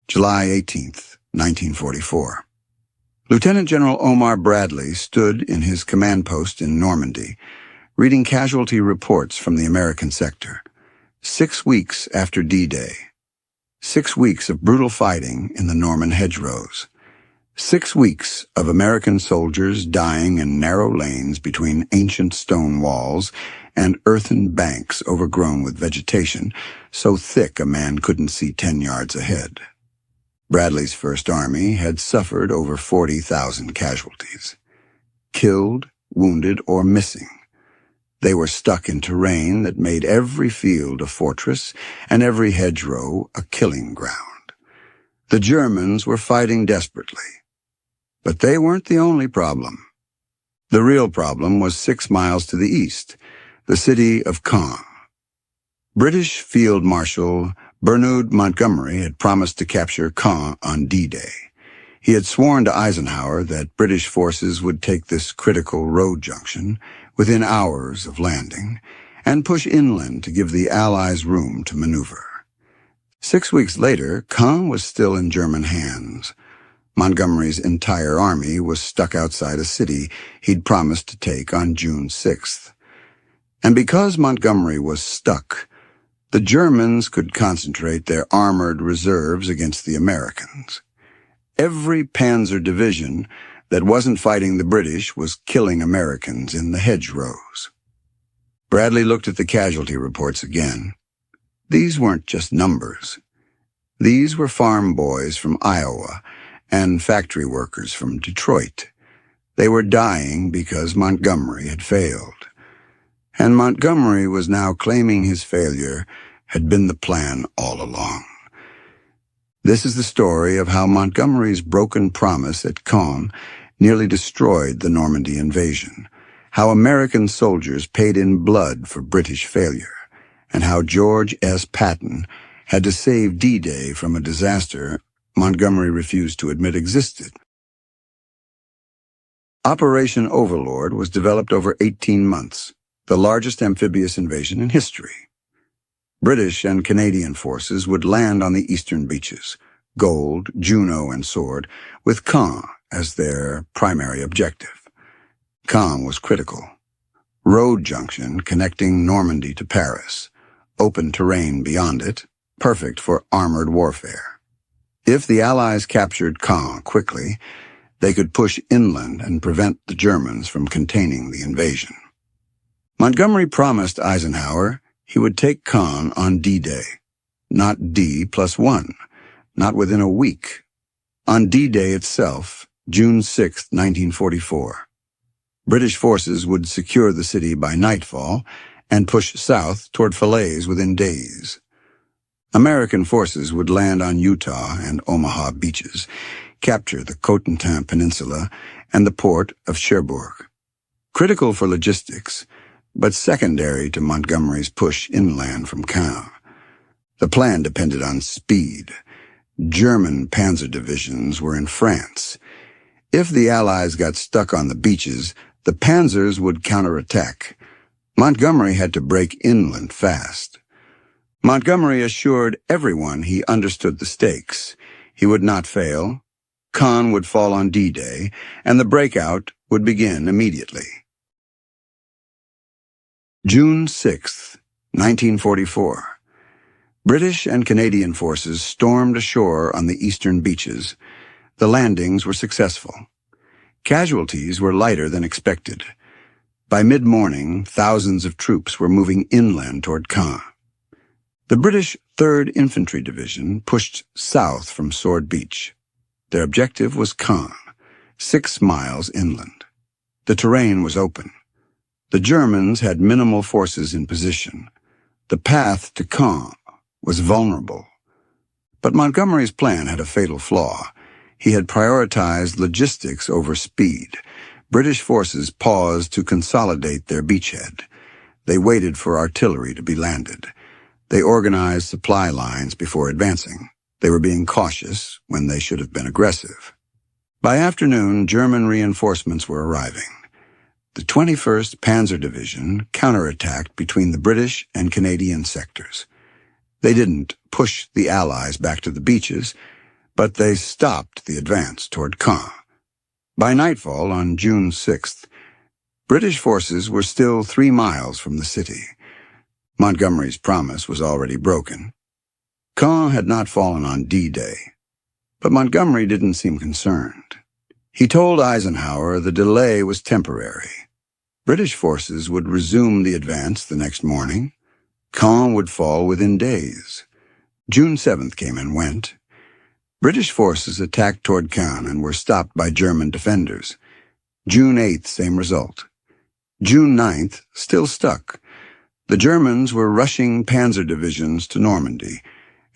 July 18th, 1944. Lieutenant General Omar Bradley stood in his command post in Normandy, reading casualty reports from the American sector. 6 weeks after D-Day. 6 weeks of brutal fighting in the Norman hedgerows. 6 weeks of American soldiers dying in narrow lanes between ancient stone walls and earthen banks overgrown with vegetation so thick a man couldn't see 10 yards ahead. Bradley's First Army had suffered over 40,000 casualties. Killed, wounded, or missing. They were stuck in terrain that made every field a fortress and every hedgerow a killing ground. The Germans were fighting desperately. But they weren't the only problem. The real problem was 6 miles to the east, the city of Caen. British Field Marshal Bernard Montgomery had promised to capture Caen on D-Day. He had sworn to Eisenhower that British forces would take this critical road junction within hours of landing and push inland to give the Allies room to maneuver. 6 weeks later, Caen was still in German hands. Montgomery's entire army was stuck outside a city he'd promised to take on June 6th. And because Montgomery was stuck, the Germans could concentrate their armored reserves against the Americans. Every panzer division that wasn't fighting the British was killing Americans in the hedgerows. Bradley looked at the casualty reports again. These weren't just numbers. These were farm boys from Iowa and factory workers from Detroit. They were dying because Montgomery had failed. And Montgomery was now claiming his failure had been the plan all along. This is the story of how Montgomery's broken promise at Caen nearly destroyed the Normandy invasion, how American soldiers paid in blood for British failure, and how George S. Patton had to save D-Day from a disaster Montgomery refused to admit existed. Operation Overlord was developed over 18 months, the largest amphibious invasion in history. British and Canadian forces would land on the eastern beaches, Gold, Juno, and Sword, with Caen as their primary objective. Caen was critical. Road junction connecting Normandy to Paris, open terrain beyond it, perfect for armored warfare. If the Allies captured Caen quickly, they could push inland and prevent the Germans from containing the invasion. Montgomery promised Eisenhower he would take Caen on D-Day, not D+1, not within a week. On D-Day itself, June 6, 1944, British forces would secure the city by nightfall and push south toward Falaise within days. American forces would land on Utah and Omaha beaches, capture the Cotentin Peninsula and the port of Cherbourg. Critical for logistics, but secondary to Montgomery's push inland from Caen. The plan depended on speed. German panzer divisions were in France. If the Allies got stuck on the beaches, the panzers would counterattack. Montgomery had to break inland fast. Montgomery assured everyone he understood the stakes. He would not fail. Caen would fall on D-Day, and the breakout would begin immediately. June 6, 1944. British and Canadian forces stormed ashore on the eastern beaches. The landings were successful. Casualties were lighter than expected. By mid-morning, thousands of troops were moving inland toward Caen. The British 3rd Infantry Division pushed south from Sword Beach. Their objective was Caen, 6 miles inland. The terrain was open. The Germans had minimal forces in position. The path to Caen was vulnerable. But Montgomery's plan had a fatal flaw. He had prioritized logistics over speed. British forces paused to consolidate their beachhead. They waited for artillery to be landed. They organized supply lines before advancing. They were being cautious when they should have been aggressive. By afternoon, German reinforcements were arriving. The 21st Panzer Division counterattacked between the British and Canadian sectors. They didn't push the Allies back to the beaches. but they stopped the advance toward Caen. By nightfall on June 6th, British forces were still 3 miles from the city. Montgomery's promise was already broken. Caen had not fallen on D-Day, but Montgomery didn't seem concerned. He told Eisenhower the delay was temporary. British forces would resume the advance the next morning. Caen would fall within days. June 7th came and went. British forces attacked toward Caen and were stopped by German defenders. June 8th, same result. June 9th, still stuck. The Germans were rushing panzer divisions to Normandy,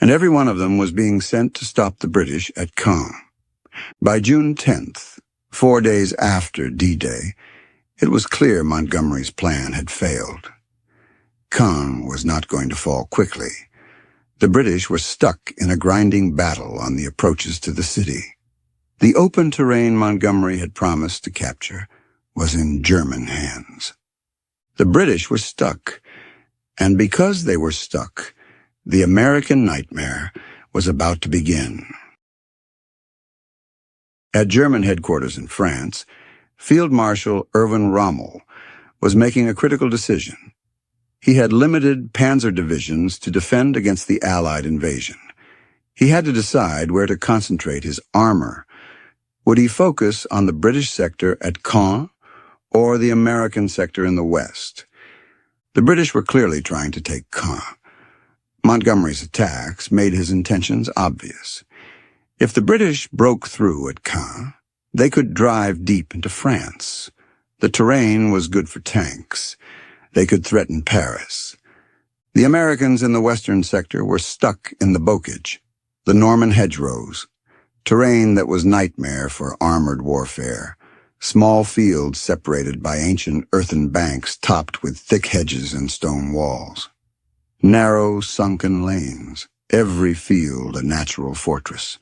and every one of them was being sent to stop the British at Caen. By June 10th, 4 days after D-Day, it was clear Montgomery's plan had failed. Caen was not going to fall quickly. The British were stuck in a grinding battle on the approaches to the city. The open terrain Montgomery had promised to capture was in German hands. The British were stuck, and because they were stuck, the American nightmare was about to begin. At German headquarters in France, Field Marshal Erwin Rommel was making a critical decision. He had limited panzer divisions to defend against the Allied invasion. He had to decide where to concentrate his armor. Would he focus on the British sector at Caen or the American sector in the west? The British were clearly trying to take Caen. Montgomery's attacks made his intentions obvious. If the British broke through at Caen, they could drive deep into France. The terrain was good for tanks. They could threaten Paris. The Americans in the western sector were stuck in the bocage, the Norman hedgerows, terrain that was nightmare for armored warfare, small fields separated by ancient earthen banks topped with thick hedges and stone walls. Narrow, sunken lanes, every field a natural fortress.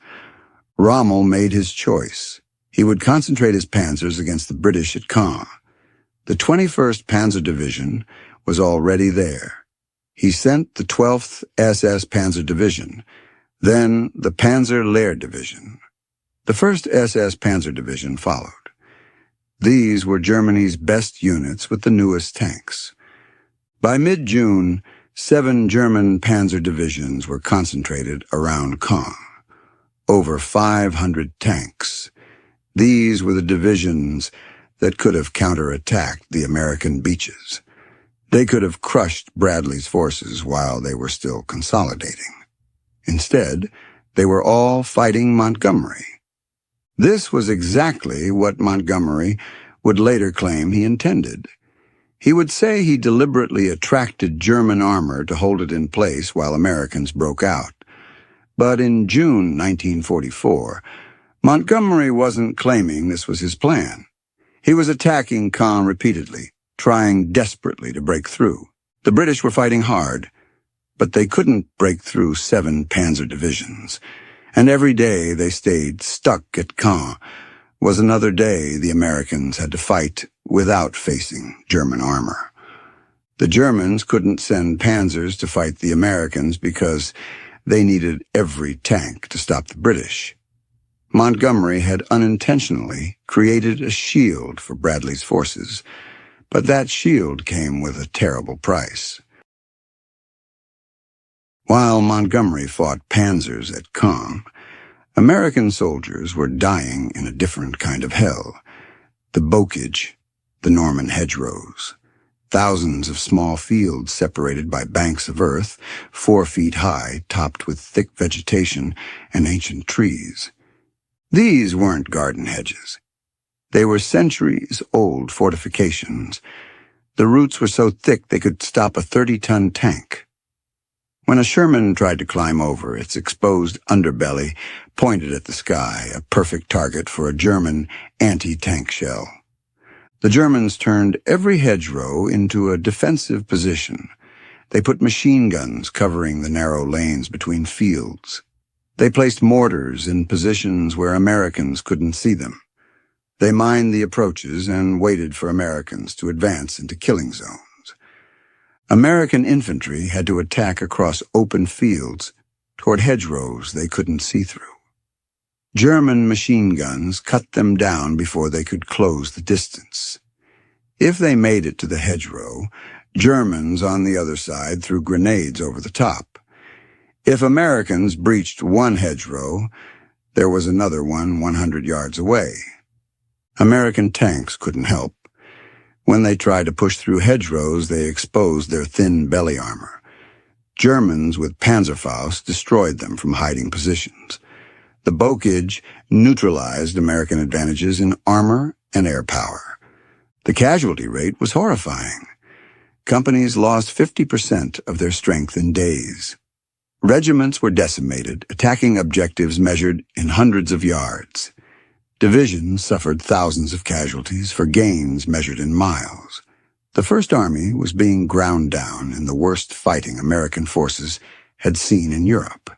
Rommel made his choice. He would concentrate his panzers against the British at Caen. The 21st Panzer Division was already there. He sent the 12th SS Panzer Division, then the Panzer Lehr Division. The 1st SS Panzer Division followed. These were Germany's best units with the newest tanks. By mid-June, 7 German panzer divisions were concentrated around Caen. Over 500 tanks. These were the divisions that could have counterattacked the American beaches. They could have crushed Bradley's forces while they were still consolidating. Instead, they were all fighting Montgomery. This was exactly what Montgomery would later claim he intended. He would say he deliberately attracted German armor to hold it in place while Americans broke out. But in June 1944, Montgomery wasn't claiming this was his plan. He was attacking Caen repeatedly, trying desperately to break through. The British were fighting hard, but they couldn't break through 7 panzer divisions. And every day they stayed stuck at Caen was another day the Americans had to fight without facing German armor. The Germans couldn't send panzers to fight the Americans because they needed every tank to stop the British. Montgomery had unintentionally created a shield for Bradley's forces, but that shield came with a terrible price. While Montgomery fought panzers at Caen, American soldiers were dying in a different kind of hell. The bocage, the Norman hedgerows, thousands of small fields separated by banks of earth, 4 feet high, topped with thick vegetation and ancient trees. These weren't garden hedges. They were centuries-old fortifications. The roots were so thick they could stop a 30-ton tank. When a Sherman tried to climb over, its exposed underbelly pointed at the sky, a perfect target for a German anti-tank shell. The Germans turned every hedgerow into a defensive position. They put machine guns covering the narrow lanes between fields. They placed mortars in positions where Americans couldn't see them. They mined the approaches and waited for Americans to advance into killing zones. American infantry had to attack across open fields toward hedgerows they couldn't see through. German machine guns cut them down before they could close the distance. If they made it to the hedgerow, Germans on the other side threw grenades over the top. If Americans breached one hedgerow, there was another one 100 yards away. American tanks couldn't help. When they tried to push through hedgerows, they exposed their thin belly armor. Germans with Panzerfaust destroyed them from hiding positions. The Bocage neutralized American advantages in armor and air power. The casualty rate was horrifying. Companies lost 50% of their strength in days. Regiments were decimated, attacking objectives measured in hundreds of yards. Divisions suffered thousands of casualties for gains measured in miles. The First Army was being ground down in the worst fighting American forces had seen in Europe.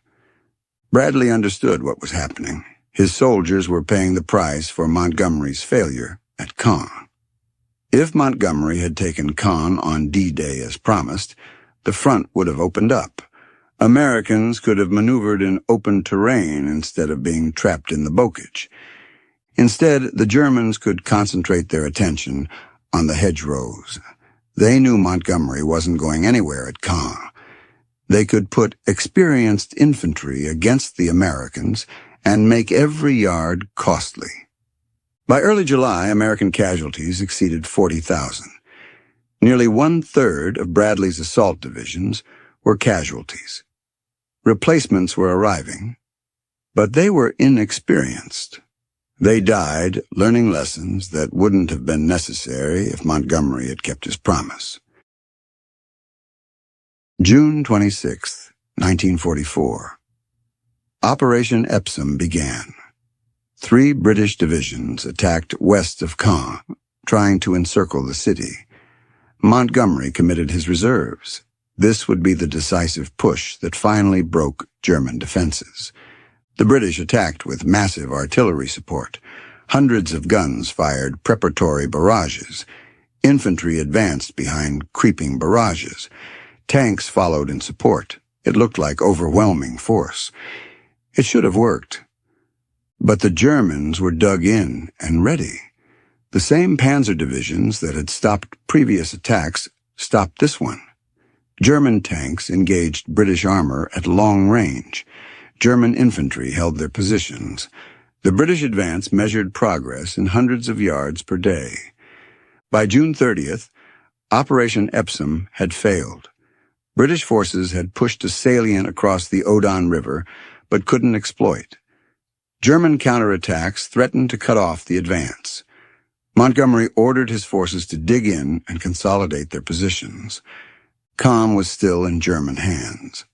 Bradley understood what was happening. His soldiers were paying the price for Montgomery's failure at Caen. If Montgomery had taken Caen on D-Day as promised, the front would have opened up. Americans could have maneuvered in open terrain instead of being trapped in the Bocage. Instead, the Germans could concentrate their attention on the hedgerows. They knew Montgomery wasn't going anywhere at Caen. They could put experienced infantry against the Americans and make every yard costly. By early July, American casualties exceeded 40,000. Nearly one-third of Bradley's assault divisions were casualties. Replacements were arriving, but they were inexperienced. They died learning lessons that wouldn't have been necessary if Montgomery had kept his promise. June 26, 1944. Operation Epsom began. 3 British divisions attacked west of Caen, trying to encircle the city. Montgomery committed his reserves. This would be the decisive push that finally broke German defenses. The British attacked with massive artillery support. Hundreds of guns fired preparatory barrages. Infantry advanced behind creeping barrages. Tanks followed in support. It looked like overwhelming force. It should have worked. But the Germans were dug in and ready. The same panzer divisions that had stopped previous attacks stopped this one. German tanks engaged British armor at long range. German infantry held their positions. The British advance measured progress in hundreds of yards per day. By June 30th, Operation Epsom had failed. British forces had pushed a salient across the Odon River, but couldn't exploit. German counterattacks threatened to cut off the advance. Montgomery ordered his forces to dig in and consolidate their positions. Caen was still in German hands.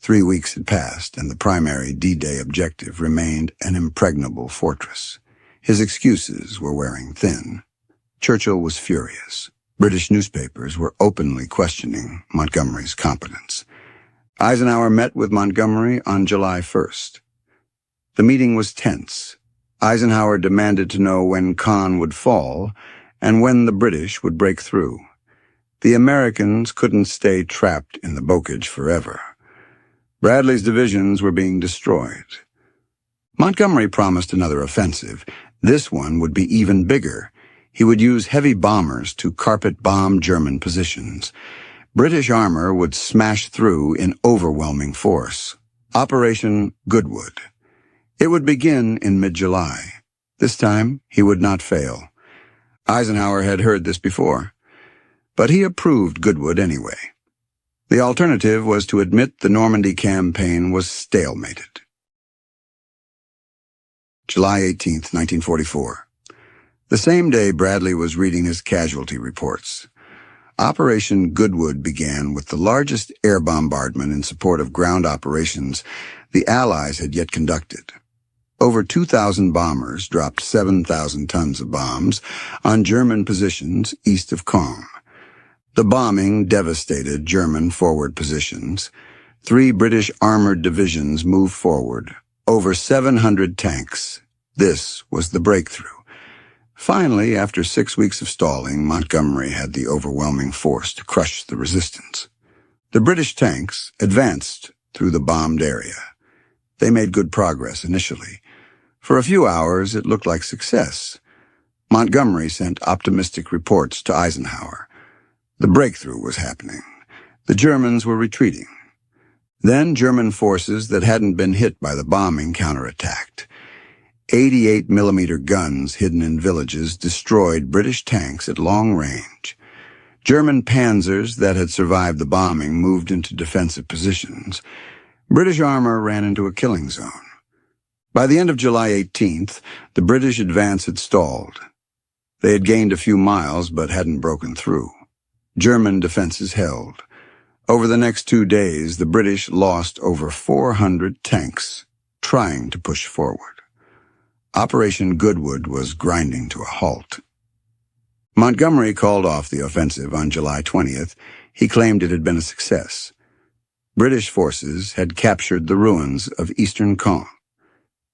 3 weeks had passed, and the primary D-Day objective remained an impregnable fortress. His excuses were wearing thin. Churchill was furious. British newspapers were openly questioning Montgomery's competence. Eisenhower met with Montgomery on July 1st. The meeting was tense. Eisenhower demanded to know when Caen would fall and when the British would break through. The Americans couldn't stay trapped in the Bocage forever. Bradley's divisions were being destroyed. Montgomery promised another offensive. This one would be even bigger. He would use heavy bombers to carpet-bomb German positions. British armor would smash through in overwhelming force. Operation Goodwood. It would begin in mid-July. This time, he would not fail. Eisenhower had heard this before, but he approved Goodwood anyway. The alternative was to admit the Normandy campaign was stalemated. July 18, 1944. The same day Bradley was reading his casualty reports. Operation Goodwood began with the largest air bombardment in support of ground operations the Allies had yet conducted. Over 2,000 bombers dropped 7,000 tons of bombs on German positions east of Caen. The bombing devastated German forward positions. 3 British armored divisions moved forward. Over 700 tanks. This was the breakthrough. Finally, after 6 weeks of stalling, Montgomery had the overwhelming force to crush the resistance. The British tanks advanced through the bombed area. They made good progress initially, For a few hours, it looked like success. Montgomery sent optimistic reports to Eisenhower. The breakthrough was happening. The Germans were retreating. Then German forces that hadn't been hit by the bombing counterattacked. 88-millimeter guns hidden in villages destroyed British tanks at long range. German panzers that had survived the bombing moved into defensive positions. British armor ran into a killing zone. By the end of July 18th, the British advance had stalled. They had gained a few miles but hadn't broken through. German defenses held. Over the next 2 days, the British lost over 400 tanks trying to push forward. Operation Goodwood was grinding to a halt. Montgomery called off the offensive on July 20th. He claimed it had been a success. British forces had captured the ruins of eastern Caen.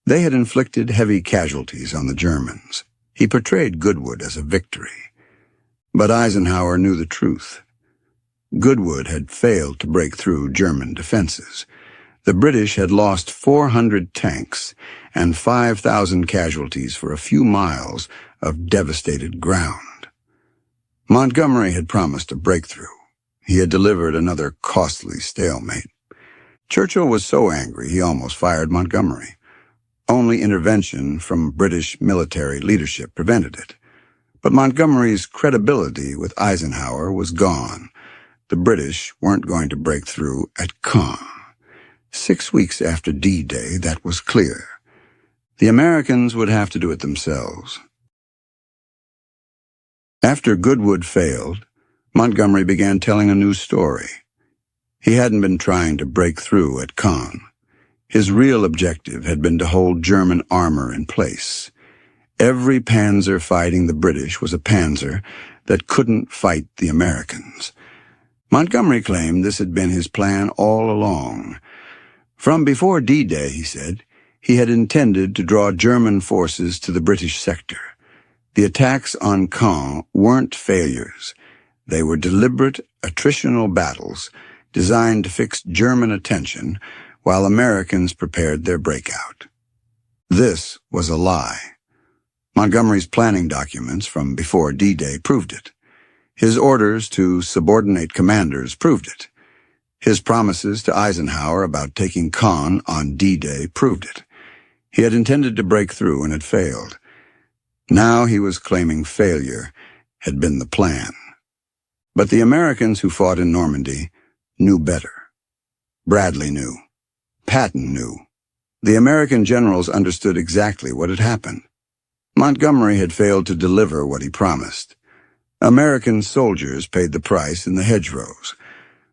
They had inflicted heavy casualties on the Germans. He portrayed Goodwood as a victory. But Eisenhower knew the truth. Goodwood had failed to break through German defenses. The British had lost 400 tanks and 5,000 casualties for a few miles of devastated ground. Montgomery had promised a breakthrough. He had delivered another costly stalemate. Churchill was so angry he almost fired Montgomery. Only intervention from British military leadership prevented it. But Montgomery's credibility with Eisenhower was gone. The British weren't going to break through at Caen. 6 weeks after D-Day, that was clear. The Americans would have to do it themselves. After Goodwood failed, Montgomery began telling a new story. He hadn't been trying to break through at Caen. His real objective had been to hold German armor in place. Every panzer fighting the British was a panzer that couldn't fight the Americans. Montgomery claimed this had been his plan all along. From before D-Day, he said, he had intended to draw German forces to the British sector. The attacks on Caen weren't failures. They were deliberate, attritional battles designed to fix German attention while Americans prepared their breakout. This was a lie. Montgomery's planning documents from before D-Day proved it. His orders to subordinate commanders proved it. His promises to Eisenhower about taking Caen on D-Day proved it. He had intended to break through and had failed. Now he was claiming failure had been the plan. But the Americans who fought in Normandy knew better. Bradley knew. Patton knew. The American generals understood exactly what had happened. Montgomery had failed to deliver what he promised. American soldiers paid the price in the hedgerows.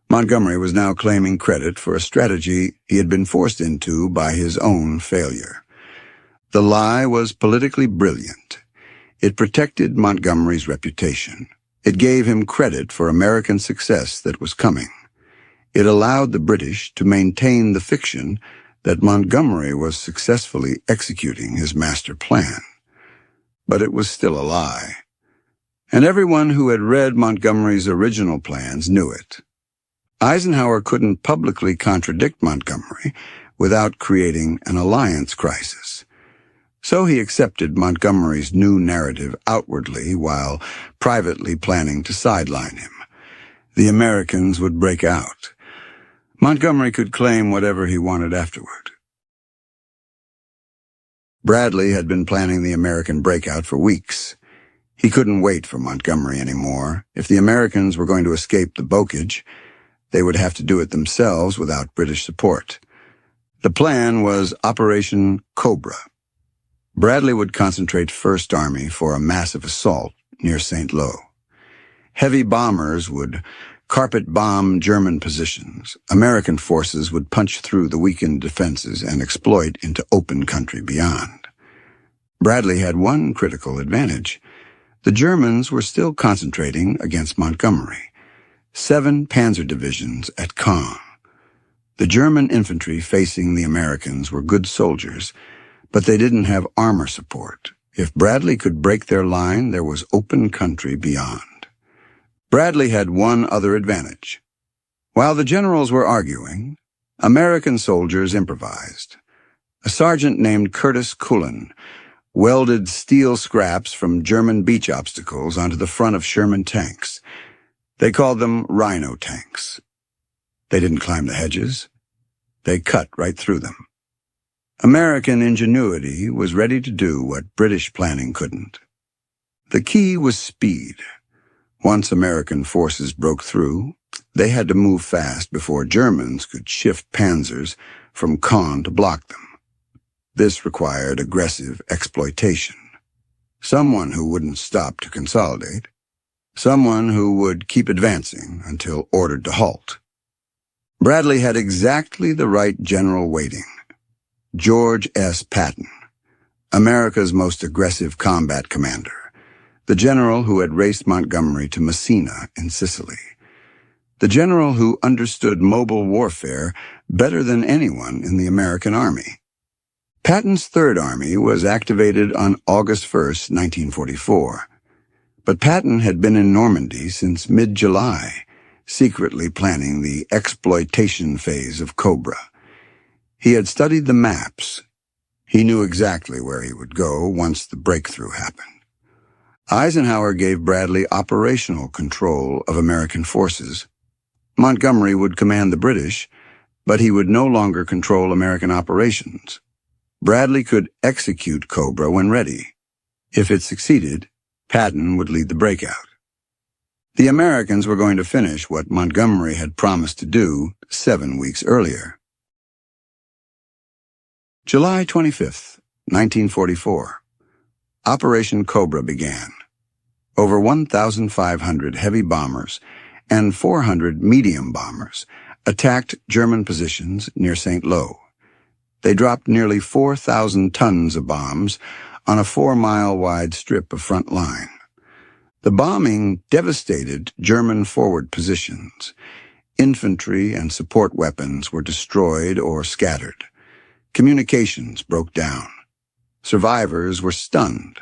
Montgomery was now claiming credit for a strategy he had been forced into by his own failure. The lie was politically brilliant. It protected Montgomery's reputation. It gave him credit for American success that was coming. It allowed the British to maintain the fiction that Montgomery was successfully executing his master plan. But it was still a lie. And everyone who had read Montgomery's original plans knew it. Eisenhower couldn't publicly contradict Montgomery without creating an alliance crisis. So he accepted Montgomery's new narrative outwardly while privately planning to sideline him. The Americans would break out. Montgomery could claim whatever he wanted afterward. Bradley had been planning the American breakout for weeks. He couldn't wait for Montgomery anymore. If the Americans were going to escape the Bocage, they would have to do it themselves without British support. The plan was Operation Cobra. Bradley would concentrate First Army for a massive assault near St. Lo. Heavy bombers would carpet-bomb German positions. American forces would punch through the weakened defenses and exploit into open country beyond. Bradley had one critical advantage. The Germans were still concentrating against Montgomery. 7 panzer divisions at Caen. The German infantry facing the Americans were good soldiers, but they didn't have armor support. If Bradley could break their line, there was open country beyond. Bradley had one other advantage. While the generals were arguing, American soldiers improvised. A sergeant named Curtis Cullen welded steel scraps from German beach obstacles onto the front of Sherman tanks. They called them Rhino tanks. They didn't climb the hedges. They cut right through them. American ingenuity was ready to do what British planning couldn't. The key was speed. Once American forces broke through, they had to move fast before Germans could shift panzers from Caen to block them. This required aggressive exploitation. Someone who wouldn't stop to consolidate. Someone who would keep advancing until ordered to halt. Bradley had exactly the right general waiting. George S. Patton, America's most aggressive combat commander, the general who had raced Montgomery to Messina in Sicily, the general who understood mobile warfare better than anyone in the American Army. Patton's Third Army was activated on August 1st, 1944, but Patton had been in Normandy since mid-July, secretly planning the exploitation phase of Cobra. He had studied the maps. He knew exactly where he would go once the breakthrough happened. Eisenhower gave Bradley operational control of American forces. Montgomery would command the British, but he would no longer control American operations. Bradley could execute Cobra when ready. If it succeeded, Patton would lead the breakout. The Americans were going to finish what Montgomery had promised to do 7 weeks earlier. July 25th, 1944. Operation Cobra began. Over 1,500 heavy bombers and 400 medium bombers attacked German positions near St. Lo. They dropped nearly 4,000 tons of bombs on a 4-mile-wide strip of front line. The bombing devastated German forward positions. Infantry and support weapons were destroyed or scattered. Communications broke down. Survivors were stunned.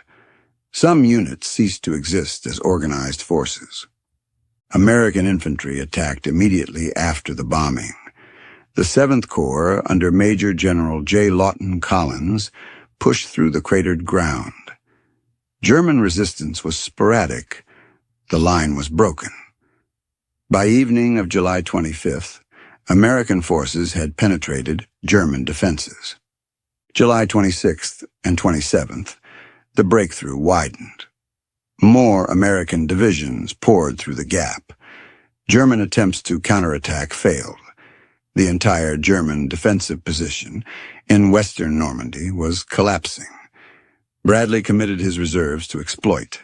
Some units ceased to exist as organized forces. American infantry attacked immediately after the bombing. The 7th Corps, under Major General J. Lawton Collins, pushed through the cratered ground. German resistance was sporadic. The line was broken. By evening of July 25th, American forces had penetrated German defenses. July 26th and 27th, the breakthrough widened. More American divisions poured through the gap. German attempts to counterattack failed. The entire German defensive position in western Normandy was collapsing. Bradley committed his reserves to exploit.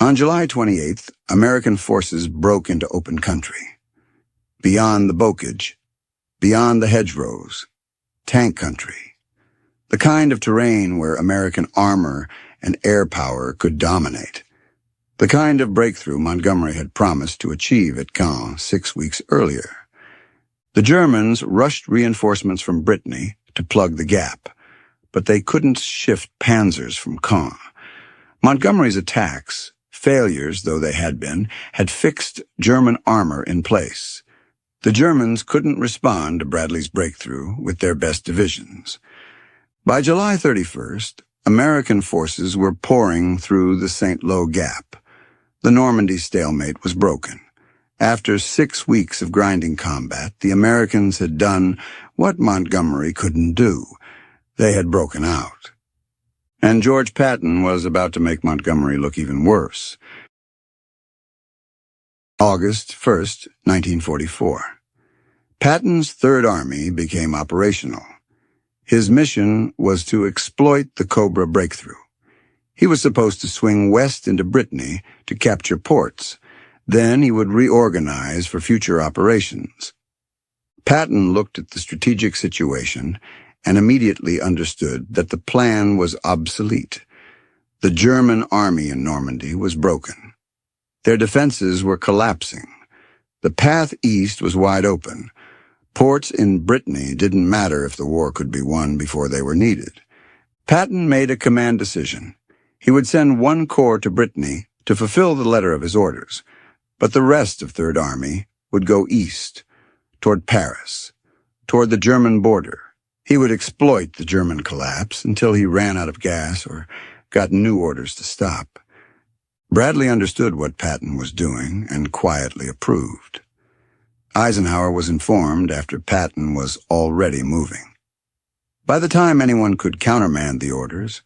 On July 28th, American forces broke into open country. Beyond the bocage, beyond the hedgerows, tank country. The kind of terrain where American armor and air power could dominate. The kind of breakthrough Montgomery had promised to achieve at Caen 6 weeks earlier. The Germans rushed reinforcements from Brittany to plug the gap, but they couldn't shift panzers from Caen. Montgomery's attacks, failures though they had been, had fixed German armor in place. The Germans couldn't respond to Bradley's breakthrough with their best divisions. By July 31st, American forces were pouring through the St. Lo Gap. The Normandy stalemate was broken. After 6 weeks of grinding combat, the Americans had done what Montgomery couldn't do. They had broken out. And George Patton was about to make Montgomery look even worse. August 1st, 1944. Patton's Third Army became operational. His mission was to exploit the Cobra breakthrough. He was supposed to swing west into Brittany to capture ports. Then he would reorganize for future operations. Patton looked at the strategic situation and immediately understood that the plan was obsolete. The German army in Normandy was broken. Their defenses were collapsing. The path east was wide open. Ports in Brittany didn't matter if the war could be won before they were needed. Patton made a command decision. He would send 1 corps to Brittany to fulfill the letter of his orders, but the rest of Third Army would go east, toward Paris, toward the German border, He would exploit the German collapse until he ran out of gas or got new orders to stop. Bradley understood what Patton was doing and quietly approved. Eisenhower was informed after Patton was already moving. By the time anyone could countermand the orders,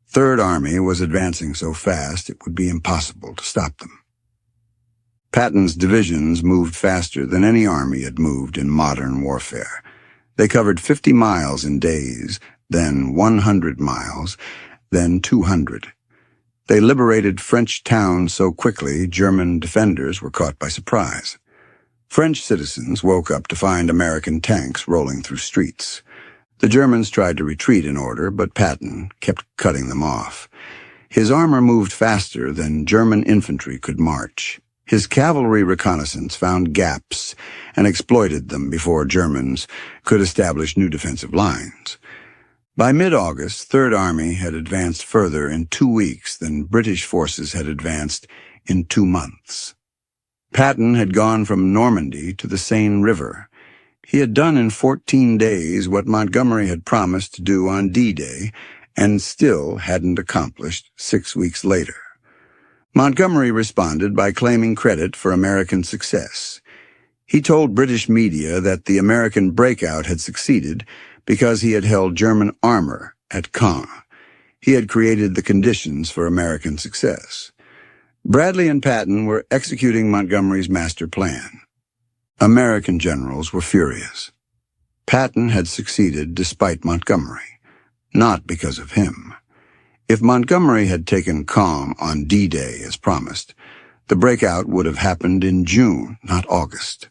Third Army was advancing so fast it would be impossible to stop them. Patton's divisions moved faster than any army had moved in modern warfare. They covered 50 miles in days, then 100 miles, then 200. They liberated French towns so quickly German defenders were caught by surprise. French citizens woke up to find American tanks rolling through streets. The Germans tried to retreat in order, but Patton kept cutting them off. His armor moved faster than German infantry could march. His cavalry reconnaissance found gaps and exploited them before Germans could establish new defensive lines. By mid-August, Third Army had advanced further in 2 weeks than British forces had advanced in 2 months. Patton had gone from Normandy to the Seine River. He had done in 14 days what Montgomery had promised to do on D-Day and still hadn't accomplished 6 weeks later. Montgomery responded by claiming credit for American success. He told British media that the American breakout had succeeded because he had held German armor at Caen. He had created the conditions for American success. Bradley and Patton were executing Montgomery's master plan. American generals were furious. Patton had succeeded despite Montgomery, not because of him. If Montgomery had taken Caen on D-Day as promised, the breakout would have happened in June, not August.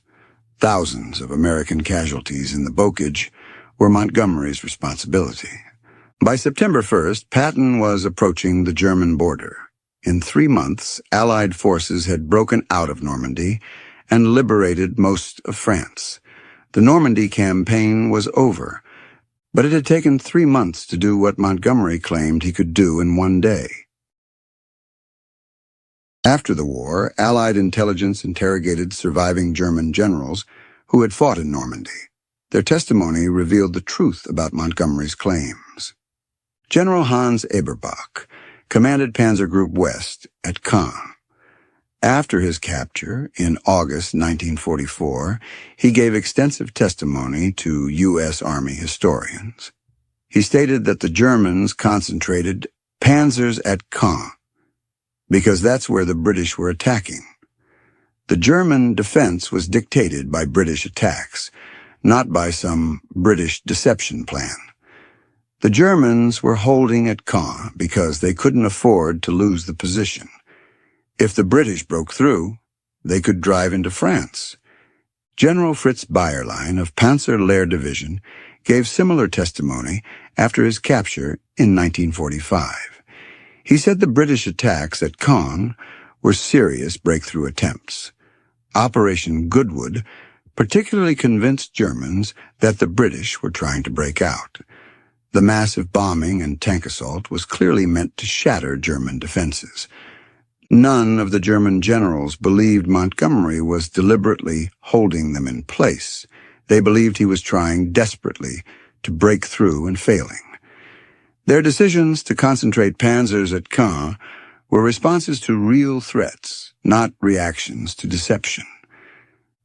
Thousands of American casualties in the Bocage were Montgomery's responsibility. By September 1st, Patton was approaching the German border. In 3 months, Allied forces had broken out of Normandy and liberated most of France. The Normandy campaign was over, but it had taken 3 months to do what Montgomery claimed he could do in 1 day. After the war, Allied intelligence interrogated surviving German generals who had fought in Normandy. Their testimony revealed the truth about Montgomery's claims. General Hans Eberbach commanded Panzer Group West at Caen. After his capture, in August 1944, he gave extensive testimony to U.S. Army historians. He stated that the Germans concentrated panzers at Caen because that's where the British were attacking. The German defense was dictated by British attacks, not by some British deception plan. The Germans were holding at Caen because they couldn't afford to lose the position. If the British broke through, they could drive into France. General Fritz Bayerlein of Panzer Lehr Division gave similar testimony after his capture in 1945. He said the British attacks at Caen were serious breakthrough attempts. Operation Goodwood particularly convinced Germans that the British were trying to break out. The massive bombing and tank assault was clearly meant to shatter German defenses. None of the German generals believed Montgomery was deliberately holding them in place. They believed he was trying desperately to break through and failing. Their decisions to concentrate panzers at Caen were responses to real threats, not reactions to deception.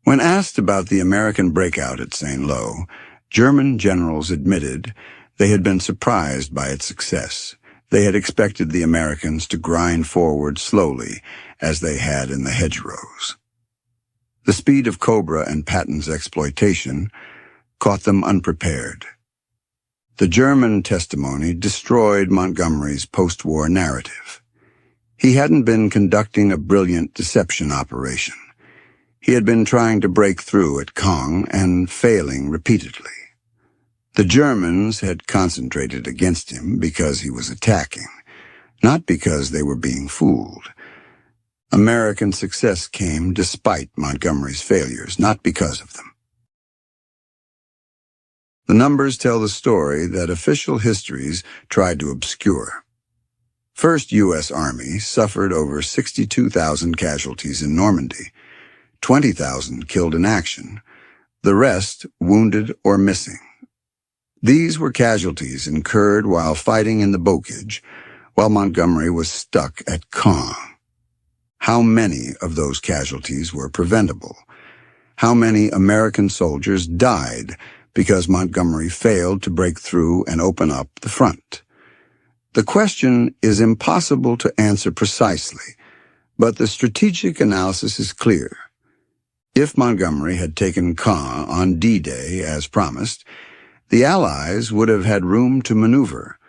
When asked about the American breakout at Saint-Lô, German generals admitted they had been surprised by its success. They had expected the Americans to grind forward slowly, as they had in the hedgerows. The speed of Cobra and Patton's exploitation caught them unprepared. The German testimony destroyed Montgomery's post-war narrative. He hadn't been conducting a brilliant deception operation. He had been trying to break through at Caen and failing repeatedly. The Germans had concentrated against him because he was attacking, not because they were being fooled. American success came despite Montgomery's failures, not because of them. The numbers tell the story that official histories tried to obscure. First U.S. Army suffered over 62,000 casualties in Normandy, 20,000 killed in action, the rest wounded or missing. These were casualties incurred while fighting in the Bocage, while Montgomery was stuck at Caen. How many of those casualties were preventable? How many American soldiers died because Montgomery failed to break through and open up the front? The question is impossible to answer precisely, but the strategic analysis is clear. If Montgomery had taken Caen on D-Day as promised, the Allies would have had room to maneuver.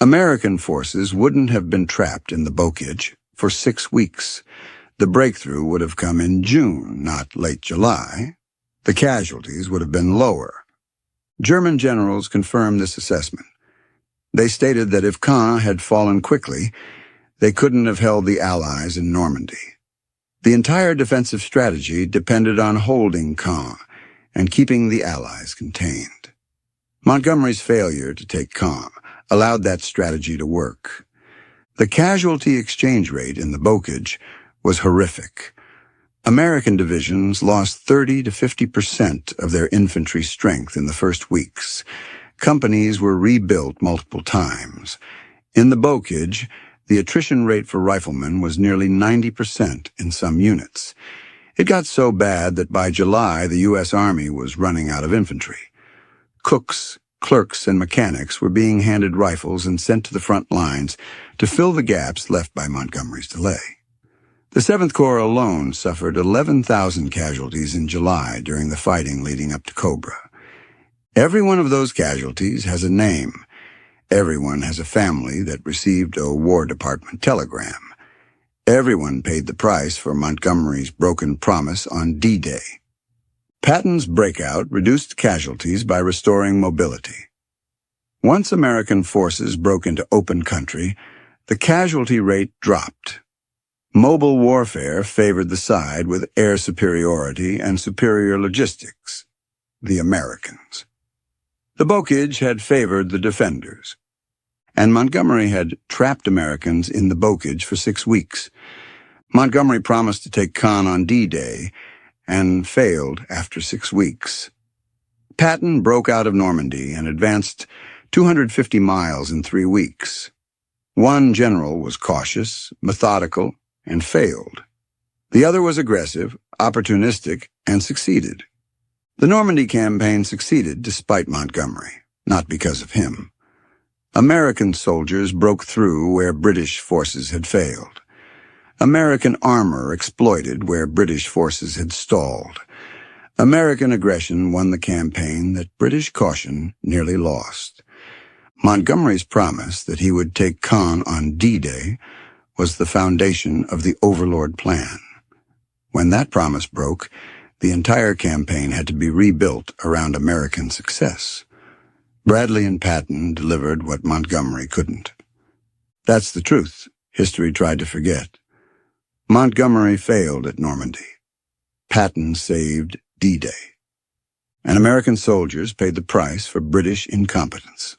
American forces wouldn't have been trapped in the Bocage for 6 weeks. The breakthrough would have come in June, not late July. The casualties would have been lower. German generals confirmed this assessment. They stated that if Caen had fallen quickly, they couldn't have held the Allies in Normandy. The entire defensive strategy depended on holding Caen and keeping the Allies contained. Montgomery's failure to take Caen allowed that strategy to work. The casualty exchange rate in the Bocage was horrific. American divisions lost 30 to 50% of their infantry strength in the first weeks. Companies were rebuilt multiple times. In the Bocage, the attrition rate for riflemen was nearly 90% in some units. It got so bad that by July the U.S. Army was running out of infantry. Cooks, clerks, and mechanics were being handed rifles and sent to the front lines to fill the gaps left by Montgomery's delay. The 7th Corps alone suffered 11,000 casualties in July during the fighting leading up to Cobra. Every one of those casualties has a name. Everyone has a family that received a War Department telegram. Everyone paid the price for Montgomery's broken promise on D-Day. Patton's breakout reduced casualties by restoring mobility. Once American forces broke into open country, the casualty rate dropped. Mobile warfare favored the side with air superiority and superior logistics, the Americans. The Bocage had favored the defenders, and Montgomery had trapped Americans in the Bocage for 6 weeks. Montgomery promised to take Caen on D-Day and failed after 6 weeks. Patton broke out of Normandy and advanced 250 miles in 3 weeks. One general was cautious, methodical, and failed. The other was aggressive, opportunistic, and succeeded. The Normandy campaign succeeded despite Montgomery, not because of him. American soldiers broke through where British forces had failed. American armor exploited where British forces had stalled. American aggression won the campaign that British caution nearly lost. Montgomery's promise that he would take Caen on D-Day was the foundation of the Overlord Plan. When that promise broke, the entire campaign had to be rebuilt around American success. Bradley and Patton delivered what Montgomery couldn't. That's the truth history tried to forget. Montgomery failed at Normandy. Patton saved D-Day. And American soldiers paid the price for British incompetence.